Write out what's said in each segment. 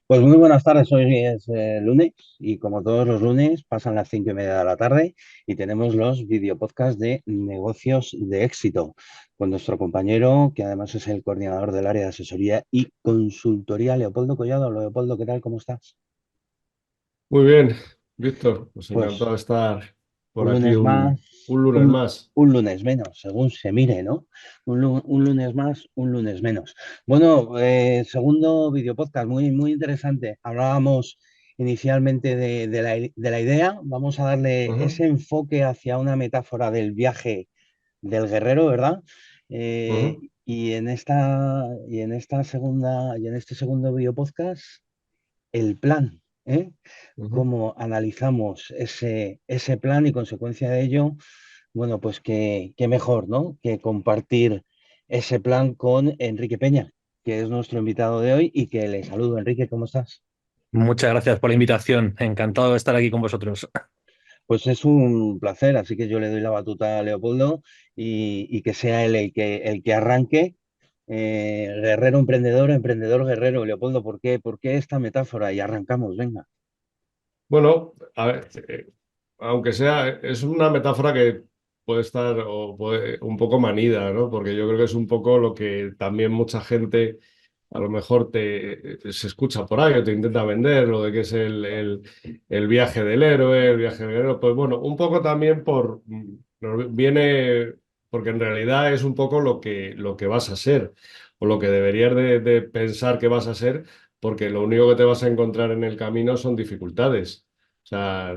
Pues muy buenas tardes, hoy es lunes y como todos los lunes pasan las 5:30 de la tarde y tenemos los videopodcasts de negocios de éxito con nuestro compañero que además es el coordinador del área de asesoría y consultoría, Leopoldo Collado. Leopoldo, ¿qué tal? ¿Cómo estás? Muy bien, Víctor, pues Pues encantado de estar por un aquí lunes más, un lunes un, más. un lunes menos, según se mire, ¿no? Un lunes más, un lunes menos. Bueno, segundo videopodcast, muy, muy interesante. Hablábamos inicialmente de la idea. Vamos a darle Ujú, ese enfoque hacia una metáfora del viaje del guerrero, ¿verdad? ujú. Y en este segundo videopodcast, el plan, ¿eh? Ujú. Cómo analizamos ese plan y consecuencia de ello, bueno, pues qué mejor, ¿no? Que compartir ese plan con Enrique Peña, que es nuestro invitado de hoy y que le saludo. Enrique, ¿cómo estás? Muchas gracias por la invitación. Encantado de estar aquí con vosotros. Pues es un placer, así que yo le doy la batuta a Leopoldo y que sea él el que arranque. Guerrero, emprendedor, emprendedor, guerrero. Leopoldo, ¿por qué esta metáfora? Y arrancamos, venga. Bueno, a ver, aunque sea, es una metáfora que puede estar o puede, un poco manida, ¿no? Porque yo creo que es un poco lo que también mucha gente a lo mejor se escucha por ahí o te intenta vender, lo de que es el viaje del héroe, el viaje del guerrero. Pues bueno, un poco también nos viene, porque en realidad es un poco lo que vas a ser o lo que deberías de pensar que vas a ser, porque lo único que te vas a encontrar en el camino son dificultades. O sea,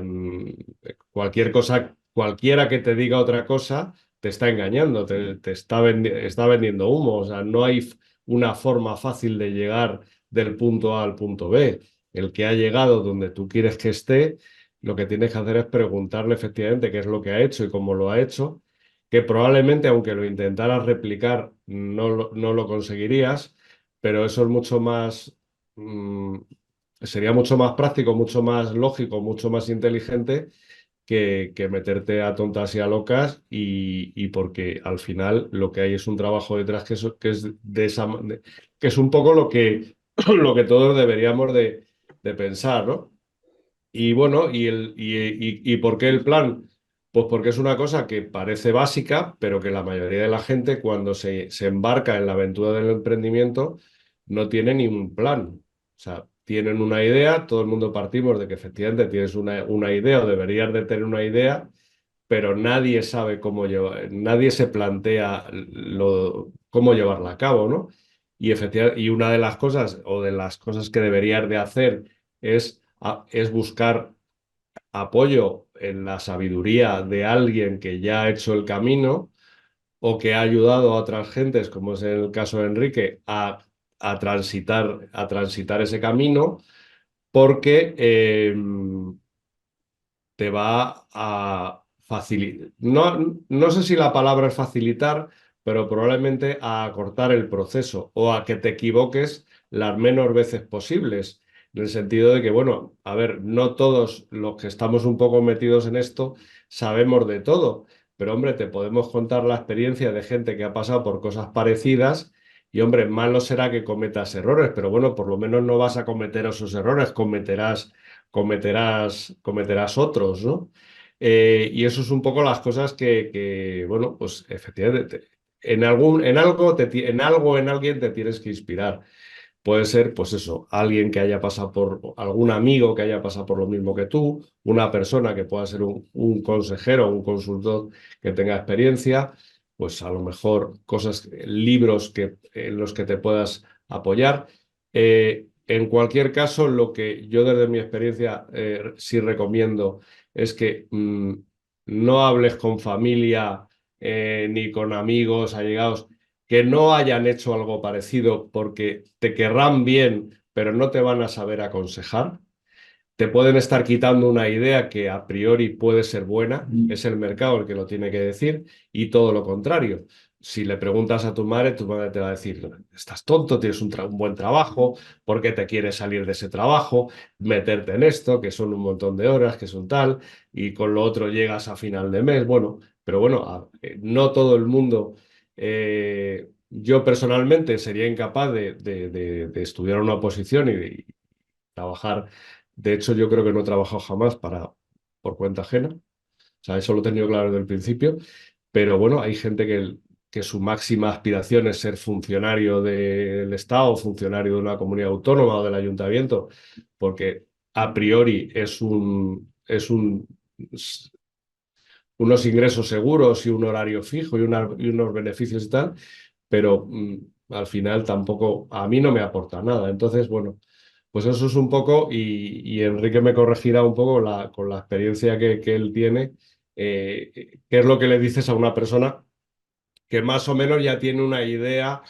cualquier cosa, cualquiera que te diga otra cosa, te está engañando, te está vendiendo humo. O sea, no hay una forma fácil de llegar del punto A al punto B. El que ha llegado donde tú quieres que esté, lo que tienes que hacer es preguntarle efectivamente qué es lo que ha hecho y cómo lo ha hecho, que probablemente aunque lo intentaras replicar, no lo conseguirías, pero eso es mucho más, mm, sería mucho más práctico, mucho más lógico, mucho más inteligente que meterte a tontas y a locas y porque al final lo que hay es un trabajo detrás que es que es un poco lo que todos deberíamos de pensar, ¿no? Y bueno, ¿y por qué el plan? Pues porque es una cosa que parece básica, pero que la mayoría de la gente cuando se embarca en la aventura del emprendimiento no tiene ni un plan. O sea, tienen una idea, todo el mundo partimos de que efectivamente tienes una idea o deberías de tener una idea, pero nadie sabe cómo llevar, nadie se plantea cómo llevarla a cabo, ¿no? Y efectivamente, y una de las cosas o de las cosas que deberías de hacer es buscar apoyo en la sabiduría de alguien que ya ha hecho el camino o que ha ayudado a otras gentes, como es el caso de Enrique, a transitar ese camino, porque te va a facilitar, no sé si la palabra es facilitar, pero probablemente a acortar el proceso o a que te equivoques las menos veces posibles. En el sentido de que, bueno, a ver, no todos los que estamos un poco metidos en esto sabemos de todo, pero hombre, te podemos contar la experiencia de gente que ha pasado por cosas parecidas y, hombre, malo será que cometas errores, pero bueno, por lo menos no vas a cometer esos errores, cometerás otros, ¿no? Y eso es un poco las cosas bueno, pues efectivamente, en algo, en alguien te tienes que inspirar. Puede ser, pues eso, alguien que haya pasado algún amigo que haya pasado por lo mismo que tú, una persona que pueda ser un consejero, un consultor que tenga experiencia, pues a lo mejor libros en los que te puedas apoyar. En cualquier caso, lo que yo desde mi experiencia sí recomiendo es que no hables con familia ni con amigos allegados que no hayan hecho algo parecido porque te querrán bien, pero no te van a saber aconsejar. Te pueden estar quitando una idea que a priori puede ser buena, es el mercado el que lo tiene que decir, y todo lo contrario. Si le preguntas a tu madre te va a decir, estás tonto, tienes un buen trabajo, ¿por qué te quieres salir de ese trabajo? Meterte en esto, que son un montón de horas, que son tal, y con lo otro llegas a final de mes. Bueno, pero bueno, no todo el mundo. Yo personalmente sería incapaz de estudiar una oposición trabajar. De hecho, yo creo que no he trabajado jamás por cuenta ajena. O sea, eso lo he tenido claro desde el principio. Pero bueno, hay gente que su máxima aspiración es ser funcionario del Estado, funcionario de una comunidad autónoma o del ayuntamiento, porque a priori unos ingresos seguros y un horario fijo y unos beneficios y tal, pero al final tampoco, a mí no me aporta nada. Entonces, bueno, pues eso es un poco, y Enrique me corregirá un poco con la experiencia que él tiene, qué es lo que le dices a una persona que más o menos ya tiene una idea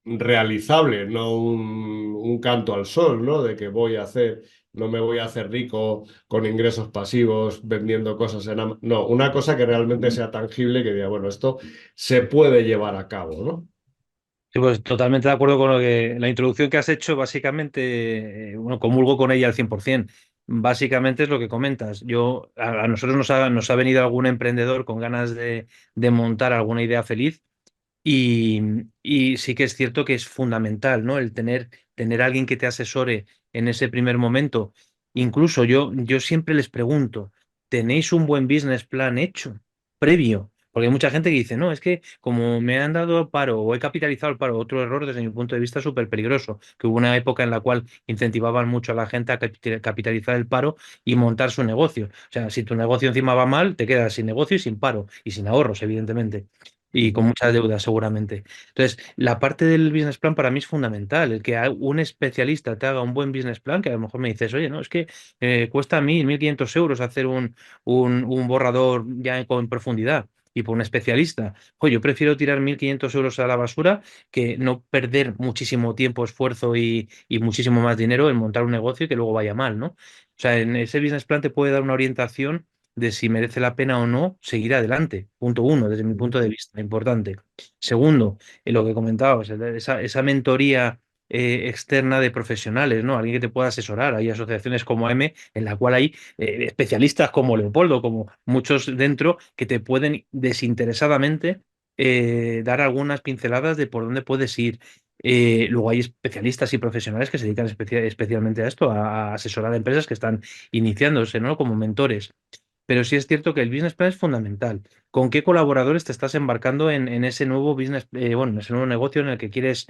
realizable, no un canto al sol, ¿no? De que no me voy a hacer rico con ingresos pasivos vendiendo cosas No, una cosa que realmente sea tangible, que diga, bueno, esto se puede llevar a cabo, ¿no? Sí, pues totalmente de acuerdo con lo que la introducción que has hecho, básicamente, bueno, comulgo con ella al 100%. Básicamente es lo que comentas. A nosotros nos ha venido algún emprendedor con ganas de montar alguna idea feliz y, y sí que es cierto que es fundamental, ¿no? El tener a alguien que te asesore en ese primer momento. Incluso yo siempre les pregunto, ¿tenéis un buen business plan hecho, previo? Porque hay mucha gente que dice, no, es que como me han dado paro o he capitalizado el paro, otro error desde mi punto de vista súper peligroso, que hubo una época en la cual incentivaban mucho a la gente a capitalizar el paro y montar su negocio. O sea, si tu negocio encima va mal, te quedas sin negocio y sin paro y sin ahorros, evidentemente y con muchas deudas seguramente. Entonces, la parte del business plan para mí es fundamental. El que un especialista te haga un buen business plan, que a lo mejor me dices, oye, no, es que cuesta 1.000, 1.500 euros hacer un borrador ya con profundidad. Y por un especialista, oye, yo prefiero tirar 1.500 euros a la basura que no perder muchísimo tiempo, esfuerzo y muchísimo más dinero en montar un negocio y que luego vaya mal, ¿no? O sea, en ese business plan te puede dar una orientación de si merece la pena o no seguir adelante. Punto uno, desde mi punto de vista, importante. Segundo, lo que comentabas, esa mentoría externa de profesionales, ¿no? Alguien que te pueda asesorar. Hay asociaciones como M en la cual hay especialistas como Leopoldo, como muchos dentro, que te pueden desinteresadamente dar algunas pinceladas de por dónde puedes ir. Luego hay especialistas y profesionales que se dedican especialmente a esto, a asesorar a empresas que están iniciándose, ¿no? Como mentores. Pero sí es cierto que el business plan es fundamental. ¿Con qué colaboradores te estás embarcando en ese nuevo business, bueno, en ese nuevo negocio en el que quieres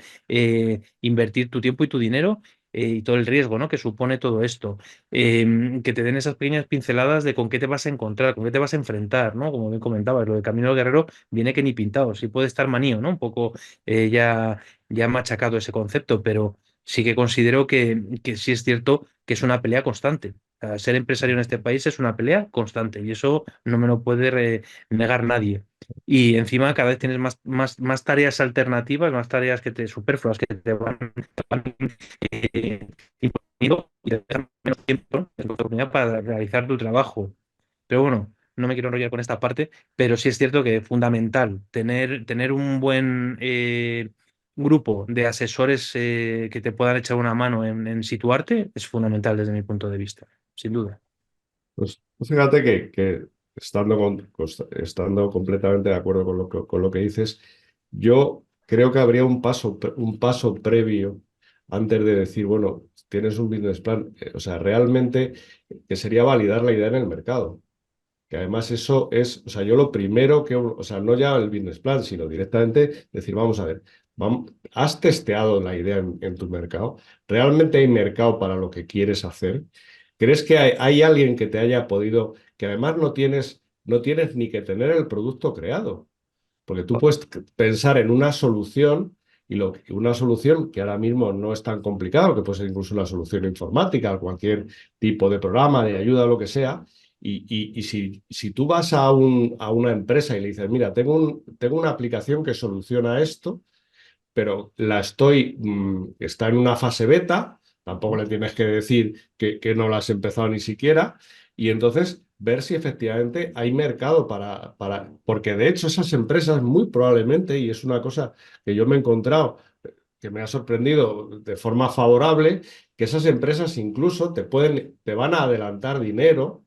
invertir tu tiempo y tu dinero y todo el riesgo, ¿no? que supone todo esto? Que te den esas pequeñas pinceladas de con qué te vas a encontrar, con qué te vas a enfrentar, ¿no? Como bien comentabas, lo de Camino del Guerrero viene que ni pintado, sí puede estar manío, ¿no? Un poco ya machacado ese concepto, pero sí que considero que sí es cierto que es una pelea constante. Ser empresario en este país es una pelea constante y eso no me lo puede negar nadie. Y encima cada vez tienes más tareas alternativas, más tareas que te superfluas, que van, imponiendo y te dejan menos tiempo, ¿no? En tu oportunidad para realizar tu trabajo. Pero bueno, no me quiero enrollar con esta parte, pero sí es cierto que es fundamental tener un buen grupo de asesores que te puedan echar una mano en situarte, es fundamental desde mi punto de vista, sin duda. Pues fíjate que estando completamente de acuerdo con lo que dices, yo creo que habría un paso previo antes de decir, bueno, tienes un business plan, o sea, realmente que sería validar la idea en el mercado. Que además eso es, o sea, yo lo primero o sea, no ya el business plan, sino directamente decir, vamos a ver, ¿has testeado la idea en tu mercado? ¿Realmente hay mercado para lo que quieres hacer? ¿Crees que hay alguien que te haya podido, que además no tienes ni que tener el producto creado? Porque tú puedes pensar en una solución una solución que ahora mismo no es tan complicado, que puede ser incluso una solución informática, cualquier tipo de programa, de ayuda, lo que sea. Y si tú vas a una empresa y le dices, mira, tengo una aplicación que soluciona esto, pero está en una fase beta, tampoco le tienes que decir que no la has empezado ni siquiera, y entonces ver si efectivamente hay mercado porque de hecho esas empresas muy probablemente, y es una cosa que yo me he encontrado, que me ha sorprendido de forma favorable, que esas empresas incluso te van a adelantar dinero.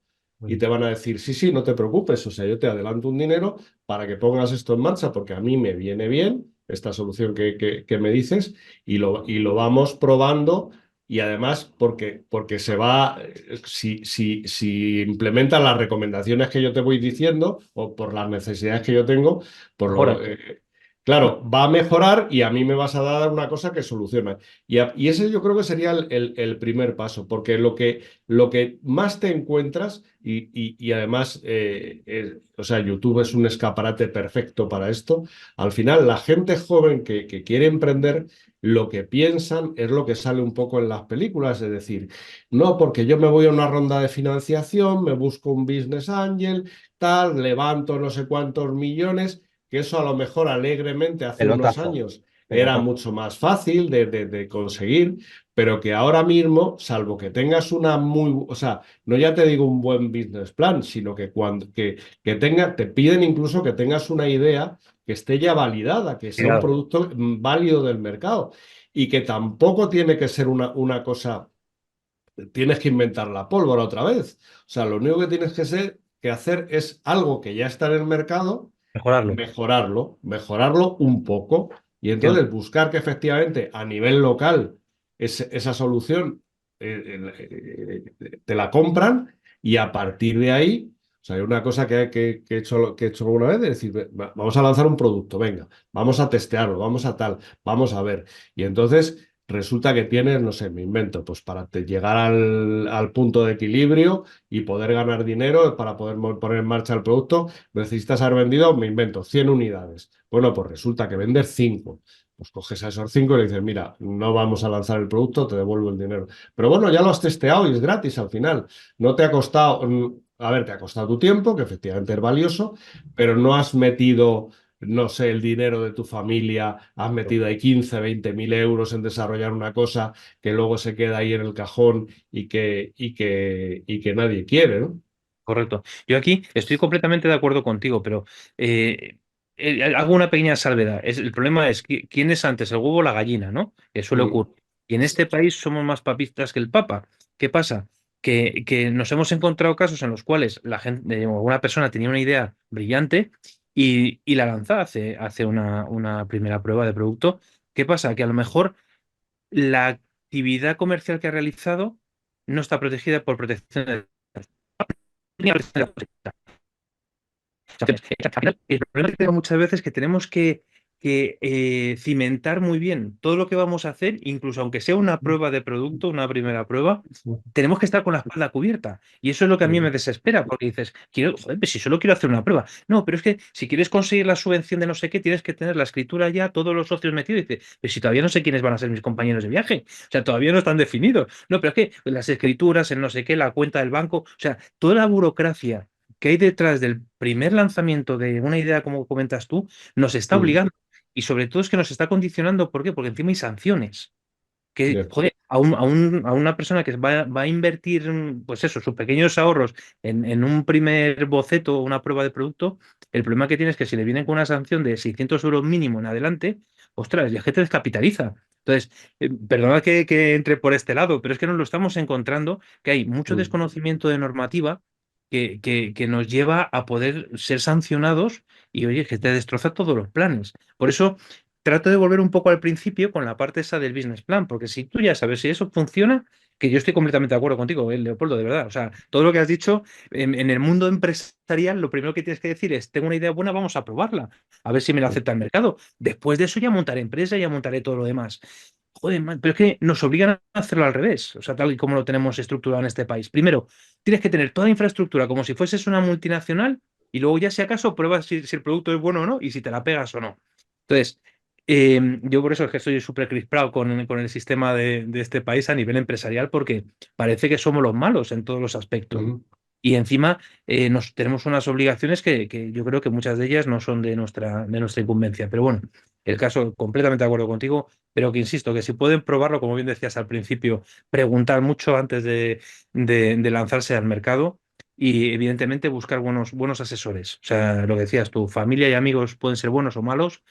Y te van a decir, sí, sí, no te preocupes, o sea, yo te adelanto un dinero para que pongas esto en marcha porque a mí me viene bien esta solución que me dices, y lo vamos probando. Y además, porque se va, si implementan las recomendaciones que yo te voy diciendo o por las necesidades que yo tengo, por Mejora. lo, claro, va a mejorar y a mí me vas a dar una cosa que soluciona. Y ese yo creo que sería el primer paso, porque lo que más te encuentras, y además, o sea, YouTube es un escaparate perfecto para esto, al final la gente joven que quiere emprender, lo que piensan es lo que sale un poco en las películas, es decir, no, porque yo me voy a una ronda de financiación, me busco un business angel, tal, levanto no sé cuántos millones, que eso a lo mejor alegremente hace unos Pelotazo, años era pelotazo. mucho más fácil de conseguir, pero que ahora mismo, salvo que tengas una o sea, no ya te digo un buen business plan, sino que te piden incluso que tengas una idea que esté ya validada, que sea un Cuidado. producto válido del mercado y que tampoco tiene que ser una cosa, tienes que inventar la pólvora otra vez. O sea, lo único que tienes que hacer es algo que ya está en el mercado, Mejorarlo. mejorarlo un poco y Ya. entonces buscar que efectivamente a nivel local esa solución te la compran y a partir de ahí, o sea, hay una cosa que he hecho alguna vez, es decir, vamos a lanzar un producto, venga, vamos a testearlo, vamos a tal, vamos a ver. Y entonces resulta que tienes, no sé, me invento, pues para llegar al punto de equilibrio y poder ganar dinero, para poder poner en marcha el producto, necesitas haber vendido, me invento, 100 unidades. Bueno, pues resulta que vendes 5. Pues coges a esos 5 y le dices, mira, no vamos a lanzar el producto, te devuelvo el dinero. Pero bueno, ya lo has testeado y es gratis al final. No te ha costado, a ver, te ha costado tu tiempo, que efectivamente es valioso, pero no has metido, no sé, el dinero de tu familia, has metido ahí 15, 20 mil euros en desarrollar una cosa que luego se queda ahí en el cajón y que nadie quiere, ¿no? Correcto. Yo aquí estoy completamente de acuerdo contigo, pero eh, hago una pequeña salvedad. El problema es quién es antes, el huevo o la gallina, ¿no? Que suele Mm, ocurrir. Y en este país somos más papistas que el Papa. ¿Qué pasa? Que nos hemos encontrado casos en los cuales la gente, o una persona tenía una idea brillante y la lanza, hace una primera prueba de producto. ¿Qué pasa? Que a lo mejor la actividad comercial que ha realizado no está protegida por protección de al final, el problema que tengo muchas veces es que tenemos que cimentar muy bien todo lo que vamos a hacer, incluso aunque sea una prueba de producto, una primera prueba, tenemos que estar con la espalda cubierta. Y eso es lo que a mí me mm, desespera, porque dices, joder, pues si solo quiero hacer una prueba. No, pero es que si quieres conseguir la subvención de no sé qué, tienes que tener la escritura ya, todos los socios metidos. Y dices, pero si todavía no sé quiénes van a ser mis compañeros de viaje, o sea, todavía no están definidos. No, pero es que las escrituras, el no sé qué, la cuenta del banco, o sea, toda la burocracia que hay detrás del primer lanzamiento de una idea, como comentas tú, nos está mm, obligando. Y sobre todo es que nos está condicionando. ¿Por qué? Porque encima hay sanciones. Que, ya, joder, a una persona que va a invertir, pues eso, sus pequeños ahorros en un primer boceto o una prueba de producto, el problema que tiene es que si le vienen con una sanción de 600 euros mínimo en adelante, ostras, ya que te descapitaliza. Entonces, perdona que entre por este lado, pero es que nos lo estamos encontrando, que hay mucho mm, desconocimiento de normativa que nos lleva a poder ser sancionados y, oye, que te destroza todos los planes. Por eso trato de volver un poco al principio con la parte esa del business plan, porque si tú ya sabes si eso funciona, que yo estoy completamente de acuerdo contigo, Leopoldo, de verdad. O sea, todo lo que has dicho en el mundo empresarial, lo primero que tienes que decir es, tengo una idea buena, vamos a probarla, a ver si me la mm, acepta el mercado. Después de eso ya montaré empresa, ya montaré todo lo demás. Joder, man, pero es que nos obligan a hacerlo al revés, o sea, tal y como lo tenemos estructurado en este país. Primero, tienes que tener toda la infraestructura como si fueses una multinacional y luego ya si acaso pruebas si el producto es bueno o no y si te la pegas o no. Entonces, yo por eso es que estoy súper crispado con el sistema de este país a nivel empresarial, porque parece que somos los malos en todos los aspectos. mm. Y encima nos tenemos unas obligaciones que yo creo que muchas de ellas no son de nuestra incumbencia. Pero bueno, el caso, completamente de acuerdo contigo, pero que insisto, que si pueden probarlo, como bien decías al principio, preguntar mucho antes de lanzarse al mercado. Y evidentemente buscar buenos asesores. O sea, lo que decías, tu familia y amigos pueden ser buenos o malos,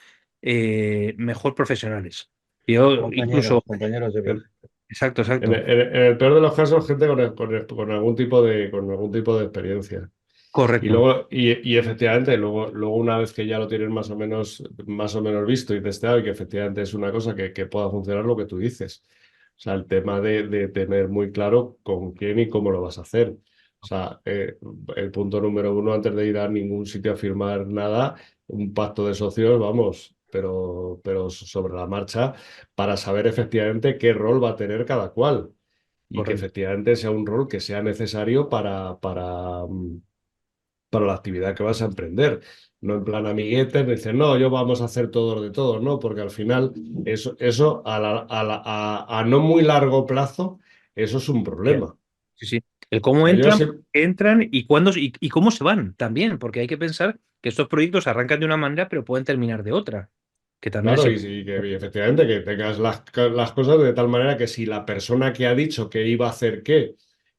mejor profesionales. Yo Compañeros, incluso, compañeros de viaje. exacto, En exacto. el peor de los casos, gente con algún tipo de experiencia. Y Correcto. luego, y efectivamente, luego una vez que ya lo tienes más o menos visto y testeado, y que efectivamente es una cosa que pueda funcionar lo que tú dices. O sea, el tema de tener muy claro con quién y cómo lo vas a hacer. O sea, el punto número uno, antes de ir a ningún sitio a firmar nada, un pacto de socios, vamos, pero sobre la marcha, para saber efectivamente qué rol va a tener cada cual. Y que Correcto. efectivamente sea un rol que sea necesario para la actividad que vas a emprender. No en plan amiguetes, dicen, no, yo vamos a hacer todo de todos, ¿no? Porque al final, eso a no muy largo plazo, eso es un Bien. problema. Sí, sí. El O cómo sea, yo entran, sí, por qué entran y cuándo y cómo se van también, porque hay que pensar que estos proyectos arrancan de una manera, pero pueden terminar de otra. Que también es claro, y efectivamente que tengas las cosas de tal manera que si la persona que ha dicho que iba a hacer qué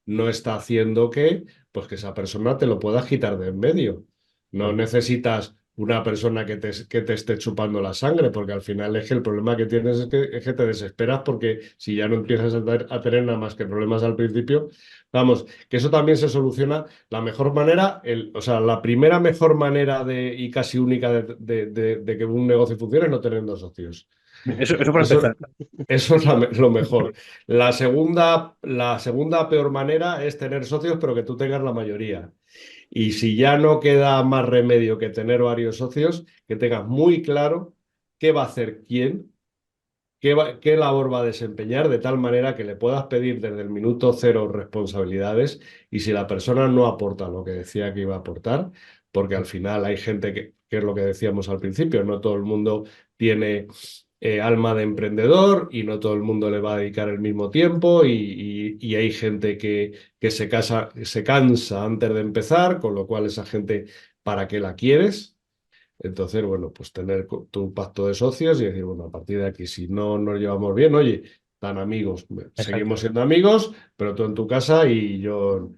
no está haciendo qué, pues que esa persona te lo pueda quitar de en medio. No importante. necesitas una persona que te esté chupando la sangre, porque al final es que el problema que tienes es que te desesperas porque si ya no empiezas a tener nada más que problemas al principio, vamos, que eso también se soluciona. La mejor manera, o sea, la primera mejor manera y casi única de que un negocio funcione es no tener dos socios. Eso para Eso, empezar. eso es lo mejor. La segunda peor manera es tener socios, pero que tú tengas la mayoría. Y si ya no queda más remedio que tener varios socios, que tengas muy claro qué va a hacer quién, qué labor va a desempeñar, de tal manera que le puedas pedir desde el minuto cero responsabilidades y si la persona no aporta lo que decía que iba a aportar, porque al final hay gente que es lo que decíamos al principio, no todo el mundo tiene alma de emprendedor y no todo el mundo le va a dedicar el mismo tiempo y hay gente que se cansa antes de empezar, con lo cual esa gente, ¿para qué la quieres? Entonces, bueno, pues tener tu pacto de socios y decir, bueno, a partir de aquí, si no nos llevamos bien, oye, tan amigos, seguimos Exacto. siendo amigos, pero tú en tu casa y yo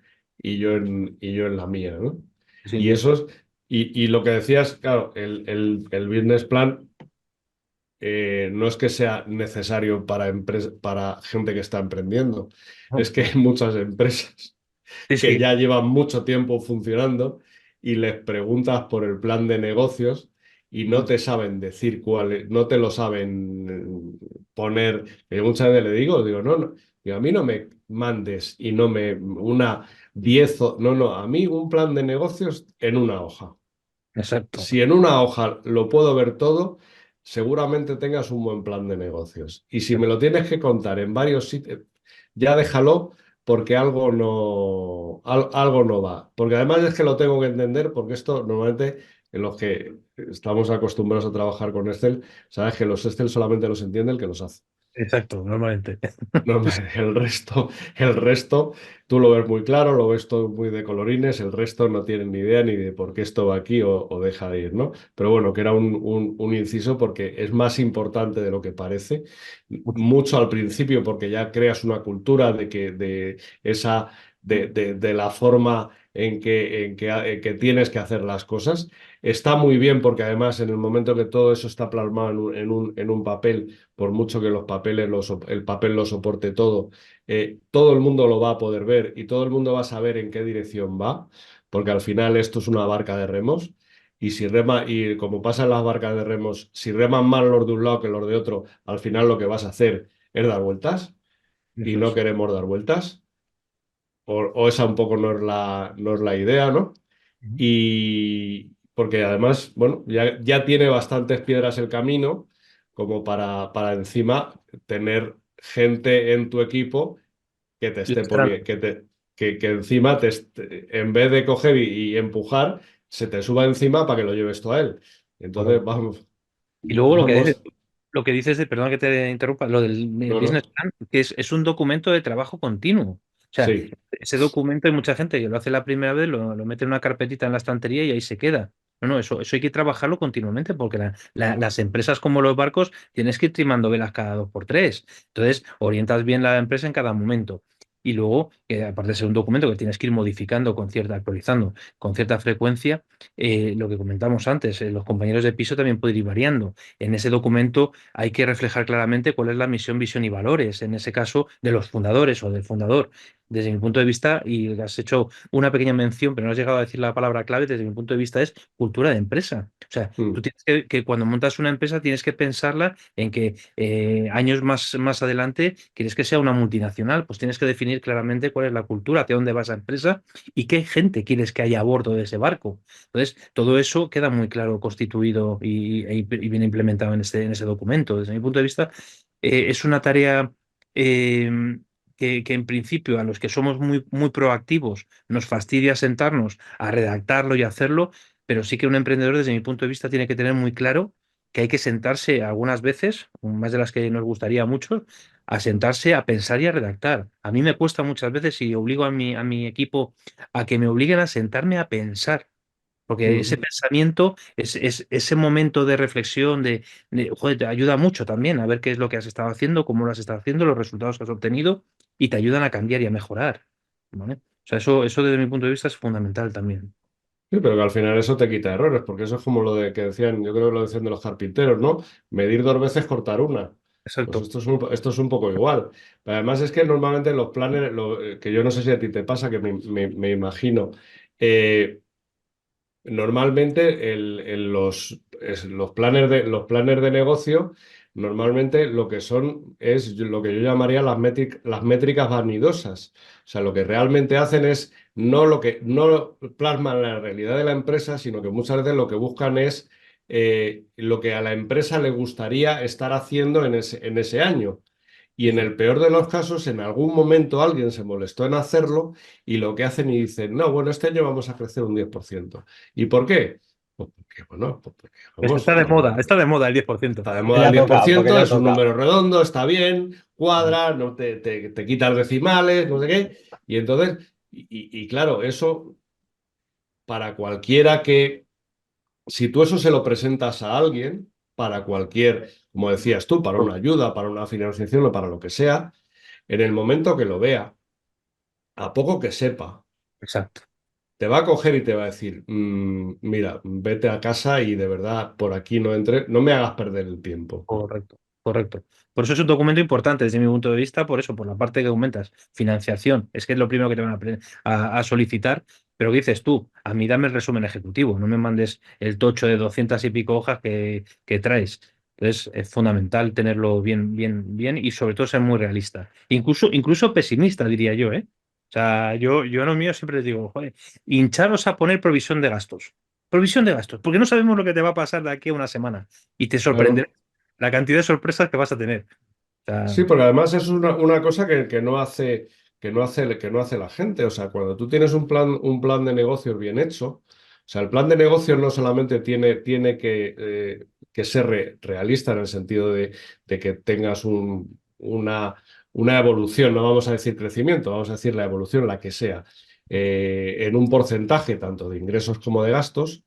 en la mía, ¿no? Sin Y duda. eso es, y lo que decías, claro, el business plan no es que sea necesario para gente que está emprendiendo, es que hay muchas empresas Sí, que sí. ya llevan mucho tiempo funcionando y les preguntas por el plan de negocios y no te saben decir cuál es, no te lo saben poner. Que muchas veces le digo, no, no, digo, a mí no me mandes y no me una 10 no, no, a mí un plan de negocios en una hoja. Exacto. Si en una hoja lo puedo ver todo, seguramente tengas un buen plan de negocios. Y si me lo tienes que contar en varios sitios, ya déjalo porque algo no va. Porque además es que lo tengo que entender porque esto normalmente en los que estamos acostumbrados a trabajar con Excel, sabes que los Excel solamente los entiende el que los hace. Exacto, normalmente. No, Sí, sí. el resto, tú lo ves muy claro, lo ves todo muy de colorines, el resto no tienen ni idea ni de por qué esto va aquí o deja de ir, ¿no? Pero bueno, que era un inciso porque es más importante de lo que parece, mucho al principio porque ya creas una cultura de la forma en que tienes que hacer las cosas. Está muy bien porque además en el momento que todo eso está plasmado en un papel, por mucho que el papel lo soporte todo el mundo lo va a poder ver y todo el mundo va a saber en qué dirección va, porque al final esto es una barca de remos. Y como pasa en las barcas de remos, si reman más los de un lado que los de otro, al final lo que vas a hacer es dar vueltas y Eso no es. queremos dar vueltas, o esa un poco no es la idea, ¿no? Ujú. Y porque además, bueno, ya tiene bastantes piedras el camino como para encima tener gente en tu equipo que te esté Lastrando. poniendo, que encima en vez de coger y empujar, se te suba encima para que lo lleves tú a él. Entonces, Correcto. vamos, Y luego vamos, lo que dices perdón que te interrumpa, lo del no, business no, plan, que es un documento de trabajo continuo. O sea, sí, ese documento hay mucha gente que lo hace la primera vez, lo mete en una carpetita en la estantería y ahí se queda. No, no, eso hay que trabajarlo continuamente porque las empresas como los barcos tienes que ir trimando velas cada dos por tres. Entonces, orientas bien la empresa en cada momento. Y luego, que aparte de ser un documento que tienes que ir modificando actualizando con cierta frecuencia, lo que comentamos antes, los compañeros de piso también pueden ir variando. En ese documento hay que reflejar claramente cuál es la misión, visión y valores, en ese caso, de los fundadores o del fundador. desde mi punto de vista, y has hecho una pequeña mención, pero no has llegado a decir la palabra clave, desde mi punto de vista es cultura de empresa. O sea, tú Mm. tienes que cuando montas una empresa tienes que pensarla en que años más adelante quieres que sea una multinacional, pues tienes que definir claramente cuál es la cultura, hacia dónde va esa empresa y qué gente quieres que haya a bordo de ese barco. Entonces, todo eso queda muy claro constituido y bien implementado en ese documento. Desde mi punto de vista, es una tarea eh, que en principio a los que somos muy proactivos nos fastidia sentarnos a redactarlo y hacerlo, pero sí que un emprendedor, desde mi punto de vista, tiene que tener muy claro que hay que sentarse algunas veces, más de las que nos gustaría mucho, a sentarse a pensar y a redactar. A mí me cuesta muchas veces y obligo a mi equipo a que me obliguen a sentarme a pensar. Porque ese Mm. pensamiento, ese momento de reflexión, joder, te ayuda mucho también a ver qué es lo que has estado haciendo, cómo lo has estado haciendo, los resultados que has obtenido y te ayudan a cambiar y a mejorar. ¿Vale? O sea, eso desde mi punto de vista es fundamental también. Sí, pero que al final eso te quita errores, porque eso es como lo de que decían, yo creo que lo decían de los carpinteros, ¿no? Medir 2 veces, cortar una. Pues Exacto. esto es un poco igual. Pero además es que normalmente los planes, que yo no sé si a ti te pasa, que me imagino, eh, normalmente los planes de negocio, normalmente lo que son es lo que yo llamaría las métricas vanidosas. O sea, lo que realmente hacen es no plasman la realidad de la empresa, sino que muchas veces lo que buscan es lo que a la empresa le gustaría estar haciendo en ese año. Y en el peor de los casos, en algún momento alguien se molestó en hacerlo y lo que hacen y dicen, no, bueno, este año vamos a crecer un 10%. ¿Y por qué? Pues porque, bueno, pues porque Pues vamos, está de moda el 10%. está de Que moda le el ha diez por tocado, porque ciento le ha es un tocado. número redondo, está bien, cuadra, no te quitas decimales, no sé qué. Y entonces, y claro, eso para cualquiera que, si tú eso se lo presentas a alguien, para cualquier, como decías tú, para una ayuda, para una financiación o para lo que sea, en el momento que lo vea, a poco que sepa, Exacto. te va a coger y te va a decir, mira, vete a casa y de verdad por aquí no entres, no me hagas perder el tiempo. Correcto, correcto. Por eso es un documento importante desde mi punto de vista, por eso, por la parte que aumentas, financiación, es que es lo primero que te van a solicitar, pero ¿qué dices tú? A mí dame el resumen ejecutivo, no me mandes el tocho de 200 y pico hojas que traes. Entonces es fundamental tenerlo bien y sobre todo ser muy realista. Incluso pesimista, diría yo, ¿eh? O sea, yo en lo mío siempre les digo, joder, hincharos a poner provisión de gastos. Provisión de gastos, porque no sabemos lo que te va a pasar de aquí a una semana y te sorprenderá Claro. la cantidad de sorpresas que vas a tener. O sea, Sí, porque además es una cosa que no hace la gente. O sea, cuando tú tienes un plan de negocios bien hecho, o sea, el plan de negocios no solamente tiene que ser realista en el sentido de que tengas una evolución, no vamos a decir crecimiento, vamos a decir la evolución, la que sea, en un porcentaje tanto de ingresos como de gastos,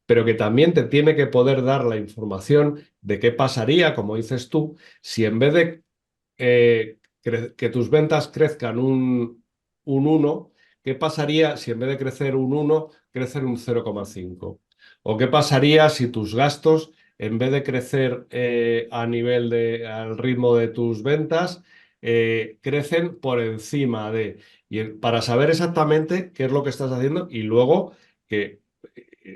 pero que también te tiene que poder dar la información de qué pasaría, como dices tú, si en vez de que tus ventas crezcan un 1, ¿qué pasaría si en vez de crecer un 1, crecen un 0,5? ¿O qué pasaría si tus gastos, en vez de crecer al ritmo de tus ventas, crecen por encima de... para saber exactamente qué es lo que estás haciendo y luego que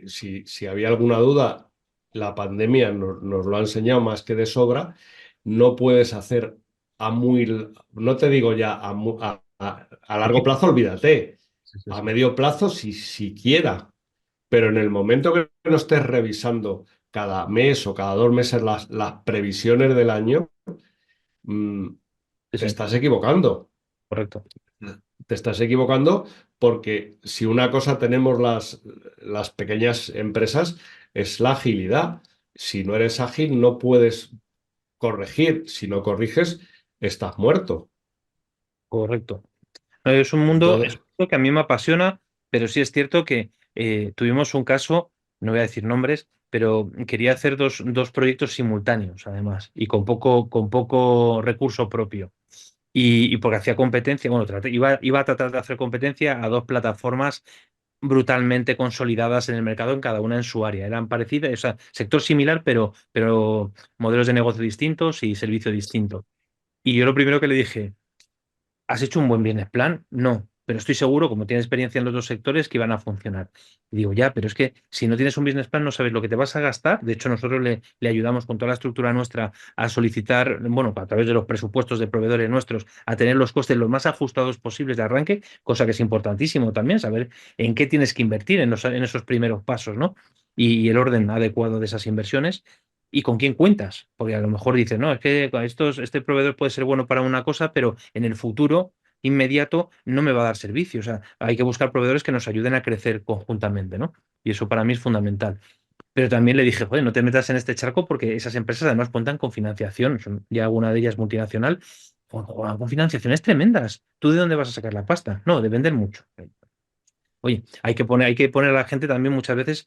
si había alguna duda, la pandemia nos lo ha enseñado más que de sobra, no puedes hacer no te digo ya a largo plazo, olvídate, sí, sí, a sí. medio plazo si siquiera, pero en el momento que no estés revisando cada mes o cada 2 meses las previsiones del año, mm, Sí, te sí, estás equivocando. correcto. Te estás equivocando porque si una cosa tenemos las pequeñas empresas es la agilidad. Si no eres ágil, no puedes corregir. Si no corriges, estás muerto. Correcto. Es Entonces, un mundo que a mí me apasiona, pero sí es cierto que tuvimos un caso, no voy a decir nombres, pero quería hacer dos proyectos simultáneos, además, y con poco recurso propio. Y porque hacía competencia, bueno, iba a tratar de hacer competencia a dos plataformas brutalmente consolidadas en el mercado, en cada una en su área. Eran parecidas, o sea, sector similar, pero modelos de negocio distintos y servicio distinto. Y yo lo primero que le dije, ¿has hecho un buen business plan? No, pero estoy seguro, como tienes experiencia en los dos sectores, que iban a funcionar. Y digo, ya, pero es que si no tienes un business plan, no sabes lo que te vas a gastar. De hecho, nosotros le ayudamos con toda la estructura nuestra a solicitar, bueno, a través de los presupuestos de proveedores nuestros, a tener los costes los más ajustados posibles de arranque, cosa que es importantísimo también, saber en qué tienes que invertir en esos primeros pasos, ¿no? Y el orden adecuado de esas inversiones y con quién cuentas. Porque a lo mejor dices, no, es que este proveedor puede ser bueno para una cosa, pero en el futuro inmediato no me va a dar servicio. O sea, hay que buscar proveedores que nos ayuden a crecer conjuntamente, ¿no? Y eso para mí es fundamental. Pero también le dije, joder, no te metas en este charco porque esas empresas además cuentan con financiación, son ya alguna de ellas multinacional, con financiaciones tremendas. ¿Tú de dónde vas a sacar la pasta? No, de vender mucho. Oye, hay que poner a la gente también muchas veces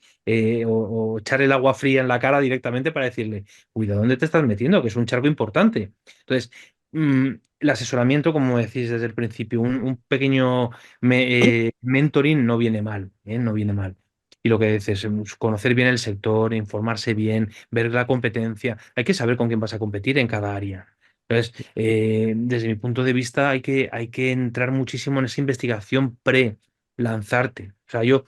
o echar el agua fría en la cara directamente para decirle, cuidado, ¿dónde te estás metiendo? Que es un charco importante. Entonces, el asesoramiento, como decís desde el principio, un pequeño mentoring no viene mal, ¿eh? No viene mal. Y lo que dices, conocer bien el sector, informarse bien, ver la competencia. Hay que saber con quién vas a competir en cada área. Entonces, desde mi punto de vista, hay que entrar muchísimo en esa investigación lanzarte. O sea, yo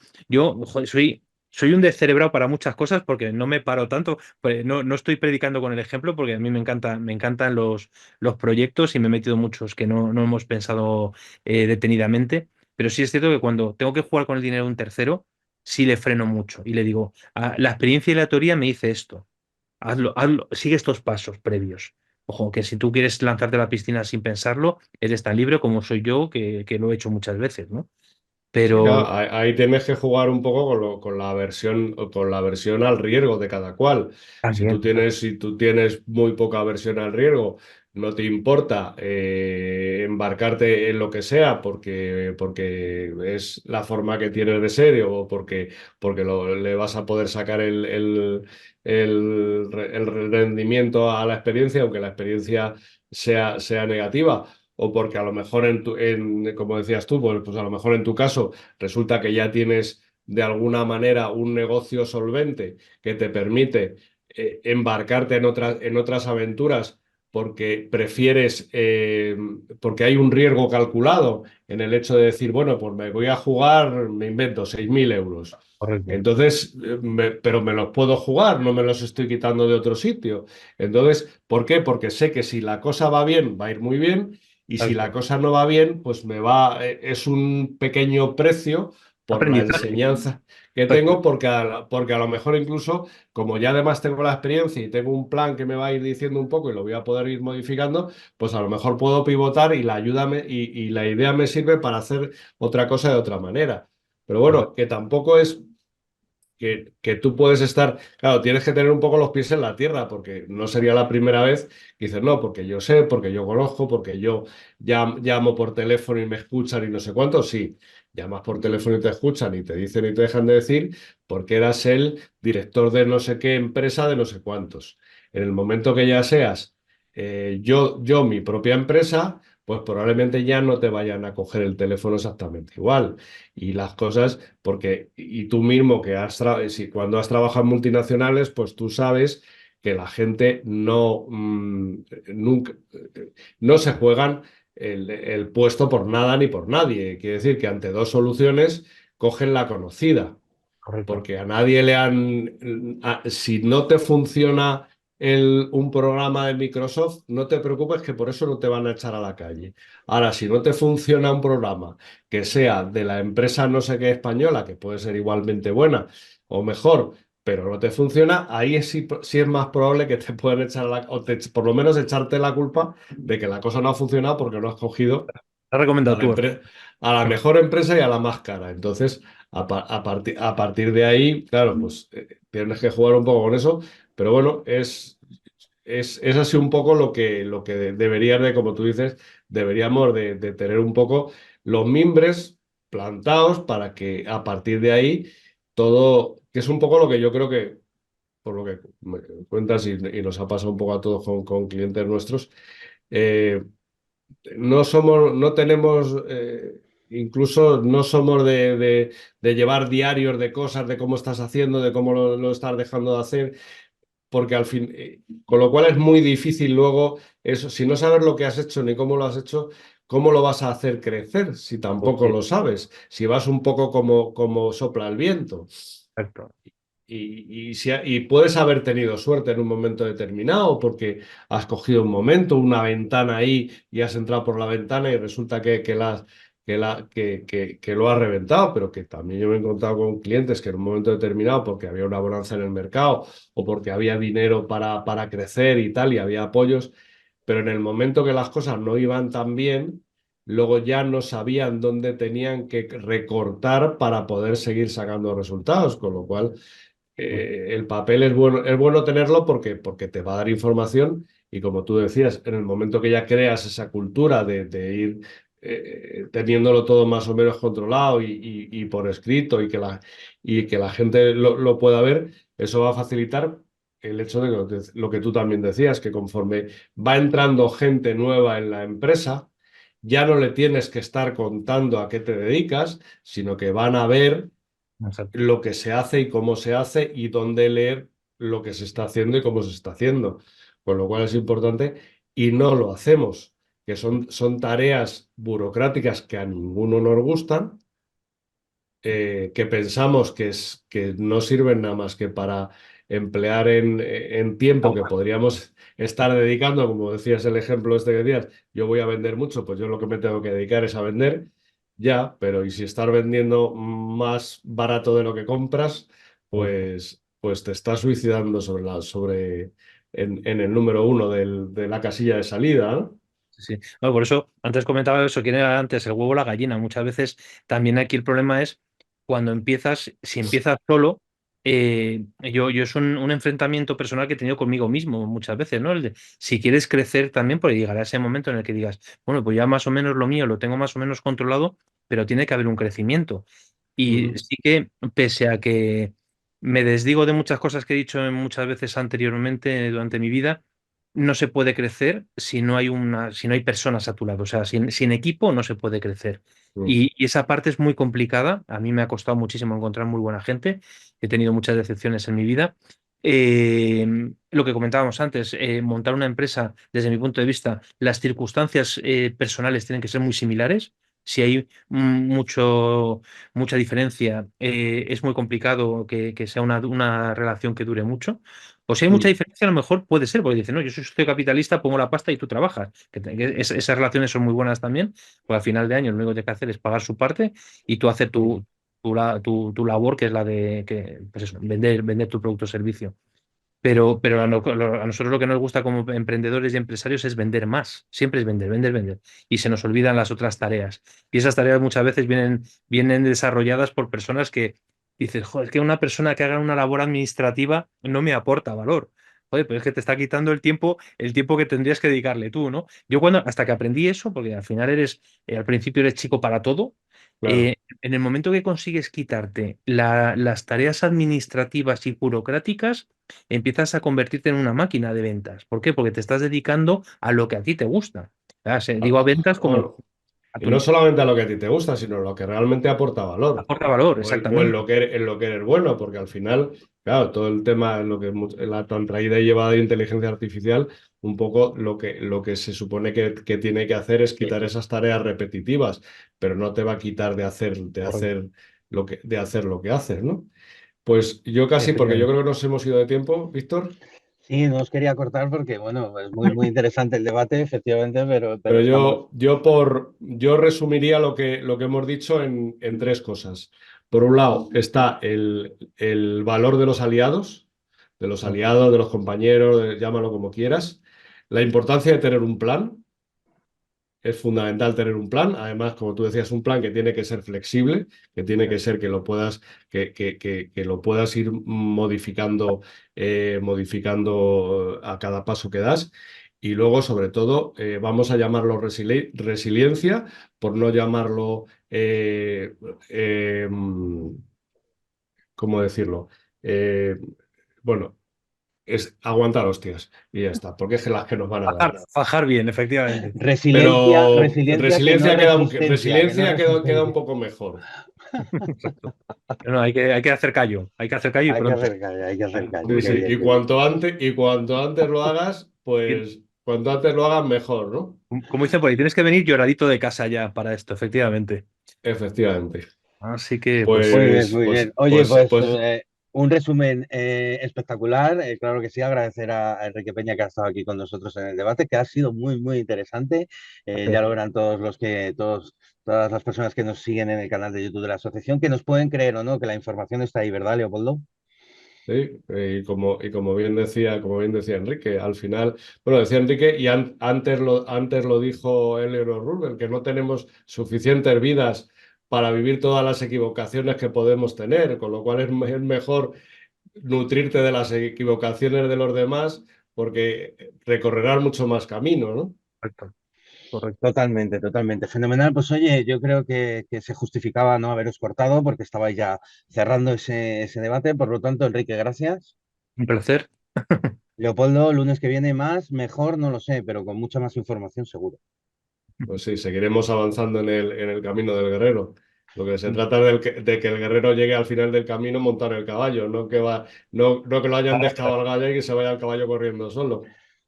joder, soy un descerebrado para muchas cosas porque no me paro tanto, pues no estoy predicando con el ejemplo porque a mí me encantan los proyectos y me he metido muchos que no hemos pensado detenidamente, pero sí es cierto que cuando tengo que jugar con el dinero de un tercero, sí le freno mucho y le digo, "Ah, la experiencia y la teoría me dice esto, hazlo, sigue estos pasos previos. Ojo, que si tú quieres lanzarte a la piscina sin pensarlo, eres tan libre como soy yo, que lo he hecho muchas veces, ¿no? Sí, claro, Pero ahí tienes que jugar un poco con la versión al riesgo de cada cual. también, Si tú tienes muy poca versión al riesgo, no te importa embarcarte en lo que sea porque es la forma que tienes de ser o porque le vas a poder sacar el rendimiento a la experiencia, aunque la experiencia sea negativa o porque a lo mejor como decías tú, pues a lo mejor en tu caso resulta que ya tienes de alguna manera un negocio solvente que te permite embarcarte en otras aventuras porque porque hay un riesgo calculado en el hecho de decir, bueno, pues me voy a jugar, me invento 6.000 euros. correcto, Entonces, pero me los puedo jugar, no me los estoy quitando de otro sitio. Entonces, ¿por qué? Porque sé que si la cosa va bien, va a ir muy bien, y si tal la cual. cosa no va bien, pues es un pequeño precio por la Aprendizaje, enseñanza que tal cual. tengo, porque a lo mejor incluso, como ya además tengo la experiencia y tengo un plan que me va a ir diciendo un poco y lo voy a poder ir modificando, pues a lo mejor puedo pivotar y y la idea me sirve para hacer otra cosa de otra manera. Pero bueno, Correcto. que tampoco es que tú puedes estar, claro, tienes que tener un poco los pies en la tierra, porque no sería la primera vez que dices, no, porque yo sé, porque yo conozco, porque yo llamo por teléfono y me escuchan y no sé cuánto, sí, llamas por teléfono y te escuchan y te dicen y te dejan de decir, porque eras el director de no sé qué empresa de no sé cuántos. En el momento que ya seas yo mi propia empresa, pues probablemente ya no te vayan a coger el teléfono exactamente igual. Y las cosas y tú mismo que si cuando has trabajado en multinacionales, pues tú sabes que la gente nunca, no se juegan el puesto por nada ni por nadie. Quiere decir que ante dos soluciones cogen la conocida, Correcto. porque a nadie si no te funciona un programa de Microsoft, no te preocupes que por eso no te van a echar a la calle. Ahora, si no te funciona un programa que sea de la empresa no sé qué española, que puede ser igualmente buena o mejor, pero no te funciona, ahí sí es más probable que te puedan echar por lo menos echarte la culpa de que la cosa no ha funcionado porque no has cogido Has a recomendado la, tú. a la mejor empresa y a la más cara. Entonces, a partir de ahí, claro, pues tienes que jugar un poco con eso, pero bueno, es así un poco lo que deberías de, como tú dices, deberíamos de tener un poco los mimbres plantados para que a partir de ahí todo, que es un poco lo que yo creo que, por lo que me cuentas y nos ha pasado un poco a todos con clientes nuestros, eh, no tenemos, incluso no somos de llevar diarios de cosas, de cómo estás haciendo, de cómo lo estás dejando de hacer, porque al fin, con lo cual es muy difícil luego eso, si no sabes lo que has hecho ni cómo lo has hecho, ¿cómo lo vas a hacer crecer si tampoco lo sabes? Si vas un poco como sopla el viento. Exacto. Y puedes haber tenido suerte en un momento determinado porque has cogido un momento, una ventana ahí y has entrado por la ventana y resulta que lo has reventado, pero que también yo me he encontrado con clientes que en un momento determinado, porque había una bonanza en el mercado o porque había dinero para crecer y tal, y había apoyos, pero en el momento que las cosas no iban tan bien, luego ya no sabían dónde tenían que recortar para poder seguir sacando resultados, con lo cual el papel es bueno tenerlo porque te va a dar información y como tú decías, en el momento que ya creas esa cultura de ir teniéndolo todo más o menos controlado y por escrito y que la gente lo pueda ver, eso va a facilitar el hecho de lo que tú también decías, que conforme va entrando gente nueva en la empresa, ya no le tienes que estar contando a qué te dedicas, sino que van a ver Exacto. lo que se hace y cómo se hace y dónde leer lo que se está haciendo y cómo se está haciendo. Con lo cual es importante y no lo hacemos, que son tareas burocráticas que a ninguno nos gustan, que pensamos que no sirven nada más que para emplear en tiempo que podríamos estar dedicando, como decías el ejemplo este que decías, yo voy a vender mucho, pues yo lo que me tengo que dedicar es a vender, ya, pero y si estar vendiendo más barato de lo que compras, pues te estás suicidando en el número uno de la casilla de salida, ¿no? Sí, sí. Bueno, por eso, antes comentaba eso, quién era antes, el huevo o la gallina. Muchas veces también aquí el problema es cuando empiezas, si empiezas solo, yo es un enfrentamiento personal que he tenido conmigo mismo muchas veces, ¿no? El de, si quieres crecer también, pues llegará ese momento en el que digas, bueno, pues ya más o menos lo mío lo tengo más o menos controlado, pero tiene que haber un crecimiento. Y Ujú, sí que, pese a que me desdigo de muchas cosas que he dicho muchas veces anteriormente durante mi vida, no se puede crecer si no hay personas a tu lado. O sea, sin equipo no se puede crecer. ujú, Y esa parte es muy complicada. A mí me ha costado muchísimo encontrar muy buena gente. He tenido muchas decepciones en mi vida. Lo que comentábamos antes, montar una empresa, desde mi punto de vista, las circunstancias personales tienen que ser muy similares. Si hay mucha diferencia, es muy complicado que sea una relación que dure mucho. O si hay mucha ujú, diferencia, a lo mejor puede ser, porque dicen, no, yo soy capitalista, pongo la pasta y tú trabajas. Esas relaciones son muy buenas también, porque al final de año lo único que tienes que hacer es pagar su parte y tú haces ujú, tu labor, que es la de pues eso, vender tu producto o servicio. Pero a nosotros lo que nos gusta como emprendedores y empresarios es vender más. Siempre es vender, vender, vender. Y se nos olvidan las otras tareas. Y esas tareas muchas veces vienen desarrolladas por personas que dices, joder, es que una persona que haga una labor administrativa no me aporta valor. Joder, pero es que te está quitando el tiempo que tendrías que dedicarle tú, ¿no? Yo hasta que aprendí eso, porque al final al principio eres chico para todo, claro. en el momento que consigues quitarte las tareas administrativas y burocráticas, empiezas a convertirte en una máquina de ventas. ¿Por qué? Porque te estás dedicando a lo que a ti te gusta. Digo a ventas como Bueno, a y no tu solamente a lo que a ti te gusta, sino a lo que realmente aporta valor. aporta valor, O exactamente. en lo que eres bueno, porque al final, claro, todo el tema en lo que la tan traída y llevada de inteligencia artificial, un poco lo que se supone que tiene que hacer es quitar esas tareas repetitivas, pero no te va a quitar Correcto. de hacer lo que haces, ¿no? Pues yo casi, porque yo Efectivamente. creo que nos hemos ido de tiempo, Víctor. Sí, no os quería cortar porque, bueno, es muy, muy interesante el debate, efectivamente, pero Pero estamos. yo resumiría lo que hemos dicho en tres cosas. Por un lado está el valor de los aliados, de los compañeros, llámalo como quieras. La importancia de tener un plan. Es fundamental tener un plan. Además, como tú decías, un plan que tiene que ser flexible, que tiene que ser que lo puedas, que lo puedas ir modificando a cada paso que das. Y luego, sobre todo, vamos a llamarlo resiliencia, por no llamarlo, eh, mm, ¿cómo decirlo? Eh, bueno, es aguantar hostias y ya está, porque es que las que nos van a dar. Fajar bien, efectivamente. Resiliencia, Pero resiliencia que no resiliencia queda un resistencia. poco mejor. Exacto. No, hay que hacer callo, hay que hacer callo y Hay que pronto. hacer callo, hay que hacer callo. Sí, Qué sí. bien, qué bien. Y cuanto antes lo hagas, Bien. pues cuanto antes lo hagas, mejor, ¿no? Como dicen por ahí, tienes que venir lloradito de casa ya para esto, efectivamente. Efectivamente. Así que, pues, Muy bien, Pues, muy pues, bien. Oye, pues, pues pues, un resumen espectacular. Claro que sí, agradecer a Enrique Peña que ha estado aquí con nosotros en el debate, que ha sido muy, muy interesante. Ya lo verán todas las personas que nos siguen en el canal de YouTube de la asociación, que nos pueden creer o no, que la información está ahí, ¿verdad, Leopoldo? sí, como bien decía Enrique, al final, bueno, decía Enrique, y antes lo dijo Eleanor Roosevelt, que no tenemos suficientes vidas para vivir todas las equivocaciones que podemos tener, con lo cual es mejor nutrirte de las equivocaciones de los demás, porque recorrerás mucho más camino, ¿no? correcto, correcto. Totalmente, totalmente. Fenomenal. Pues oye, yo creo que se justificaba no haberos cortado porque estabais ya cerrando ese debate. Por lo tanto, Enrique, gracias. Un placer. Leopoldo, lunes que viene más, mejor, no lo sé, pero con mucha más información seguro. Pues sí, seguiremos avanzando en el camino del guerrero. Lo que se trata es de que el guerrero llegue al final del camino montar el caballo, no que lo hayan descabalgado y que se vaya el caballo corriendo solo.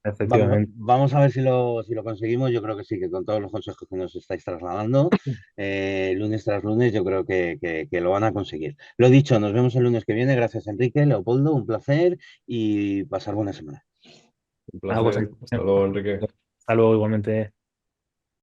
Efectivamente. Vamos a ver si lo conseguimos. Yo creo que sí, que con todos los consejos que nos estáis trasladando, lunes tras lunes, yo creo que lo van a conseguir. Lo dicho, nos vemos el lunes que viene. Gracias, Enrique, Leopoldo, un placer y pasar buena semana. Un Ah, pues, placer. Hasta luego, Enrique. hasta luego igualmente.